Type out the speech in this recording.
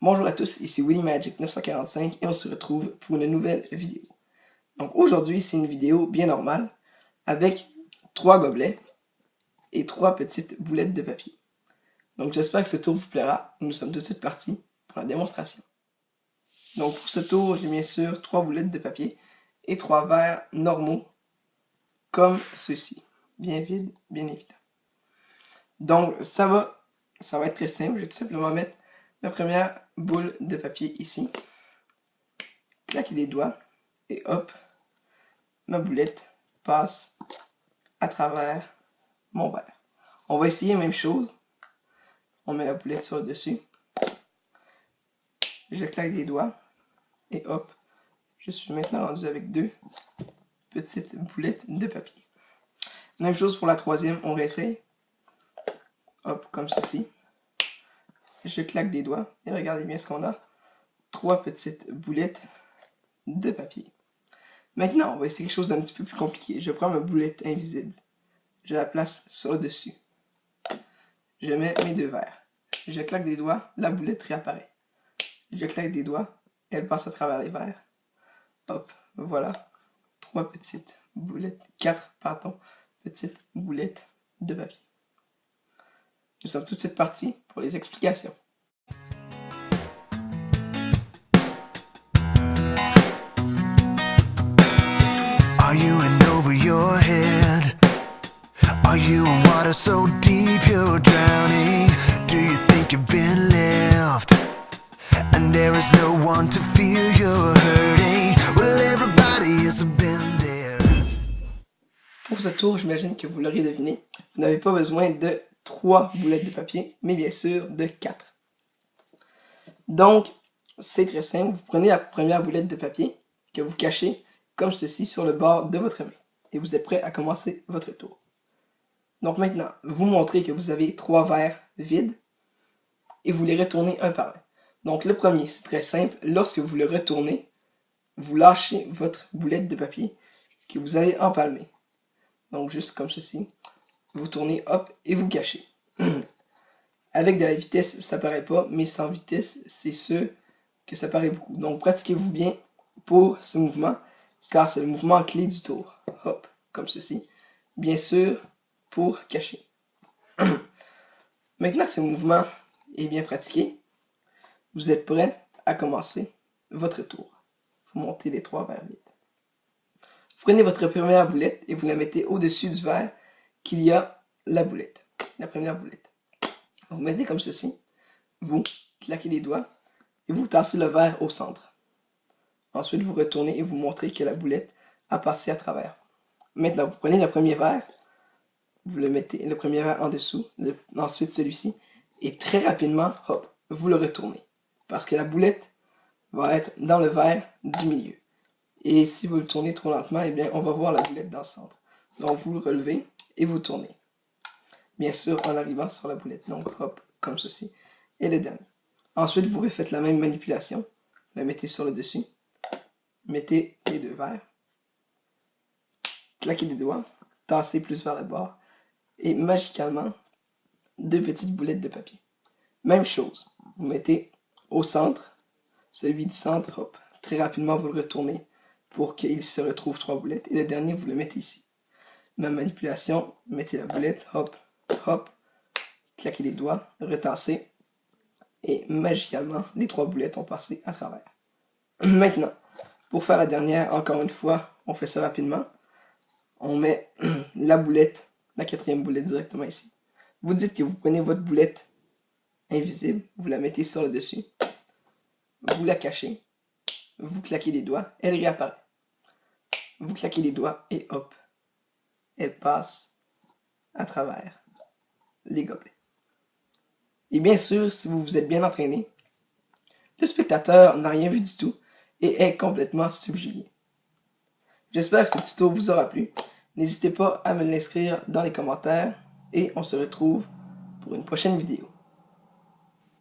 Bonjour à tous, ici Willy Magic 945 et on se retrouve pour une nouvelle vidéo. Donc aujourd'hui c'est une vidéo bien normale avec 3 gobelets et 3 petites boulettes de papier. Donc j'espère que ce tour vous plaira et nous sommes tout de suite partis pour la démonstration. Donc pour ce tour j'ai bien sûr 3 boulettes de papier et 3 verres normaux comme ceux-ci, bien vides bien évidemment. Donc ça va être très simple, je vais tout simplement mettre la première boule de papier ici, claquer les doigts et hop, ma boulette passe à travers mon verre. On va essayer la même chose. On met la boulette sur le dessus. Je claque des doigts et hop, je suis maintenant rendu avec 2 petites boulettes de papier. Même chose pour la troisième, on réessaye. Hop, comme ceci. Je claque des doigts et regardez bien ce qu'on a. 3 petites boulettes de papier. Maintenant, on va essayer quelque chose d'un petit peu plus compliqué. Je prends ma boulette invisible. Je la place sur le dessus. Je mets mes 2 verres. Je claque des doigts, la boulette réapparaît. Je claque des doigts, elle passe à travers les verres. Hop, voilà. 4 petites boulettes de papier. Nous sommes tout de suite partis pour les explications. Are you in over your head? Are you in water so deep you're drowning? Do you think you've been left? And there is no one to feel you're hurting? Well, everybody has been there. Pour ce tour, j'imagine que vous l'aurez deviné, vous n'avez pas besoin de 3 boulettes de papier, mais bien sûr de 4. Donc, c'est très simple, vous prenez la première boulette de papier que vous cachez comme ceci sur le bord de votre main. Et vous êtes prêt à commencer votre tour. Donc maintenant, vous montrez que vous avez 3 verres vides et vous les retournez un par un. Donc le premier, c'est très simple, lorsque vous le retournez, vous lâchez votre boulette de papier que vous avez empalmée. Donc juste comme ceci, vous tournez hop et vous cachez. Avec de la vitesse, ça paraît pas, mais sans vitesse, c'est sûr que ça paraît beaucoup. Donc pratiquez-vous bien pour ce mouvement, car c'est le mouvement clé du tour. Hop, comme ceci. Bien sûr, pour cacher. Maintenant que ce mouvement est bien pratiqué, vous êtes prêt à commencer votre tour. Vous montez les 3 verres vides. Vous prenez votre première boulette et vous la mettez au-dessus du verre qu'il y a la boulette, la première boulette. Vous mettez comme ceci, vous claquez les doigts et vous tassez le verre au centre. Ensuite, vous retournez et vous montrez que la boulette a passé à travers. Maintenant, vous prenez le premier verre, vous le mettez le premier verre en dessous, ensuite celui-ci, et très rapidement, hop, vous le retournez. Parce que la boulette va être dans le verre du milieu. Et si vous le tournez trop lentement, eh bien, on va voir la boulette dans le centre. Donc, vous le relevez et vous tournez. Bien sûr, en arrivant sur la boulette. Donc, hop, comme ceci. Et le dernier. Ensuite, vous refaites la même manipulation. La mettez sur le dessus. Mettez les 2 verres. Claquez les doigts. Tassez plus vers le bord. Et magicalement, 2 petites boulettes de papier. Même chose. Vous mettez au centre. Celui du centre, hop. Très rapidement, vous le retournez pour qu'il se retrouve 3 boulettes. Et le dernier, vous le mettez ici. Même manipulation. Mettez la boulette. Hop. Hop. Claquez les doigts. Retassez. Et magicalement, les 3 boulettes ont passé à travers. Maintenant, pour faire la dernière, encore une fois, on fait ça rapidement. On met la boulette, la 4e boulette directement ici. Vous dites que vous prenez votre boulette invisible, vous la mettez sur le dessus, vous la cachez, vous claquez les doigts, elle réapparaît. Vous claquez les doigts et hop, elle passe à travers les gobelets. Et bien sûr, si vous vous êtes bien entraîné, le spectateur n'a rien vu du tout et est complètement subjugué. J'espère que ce petit tour vous aura plu. N'hésitez pas à me l'inscrire dans les commentaires et on se retrouve pour une prochaine vidéo.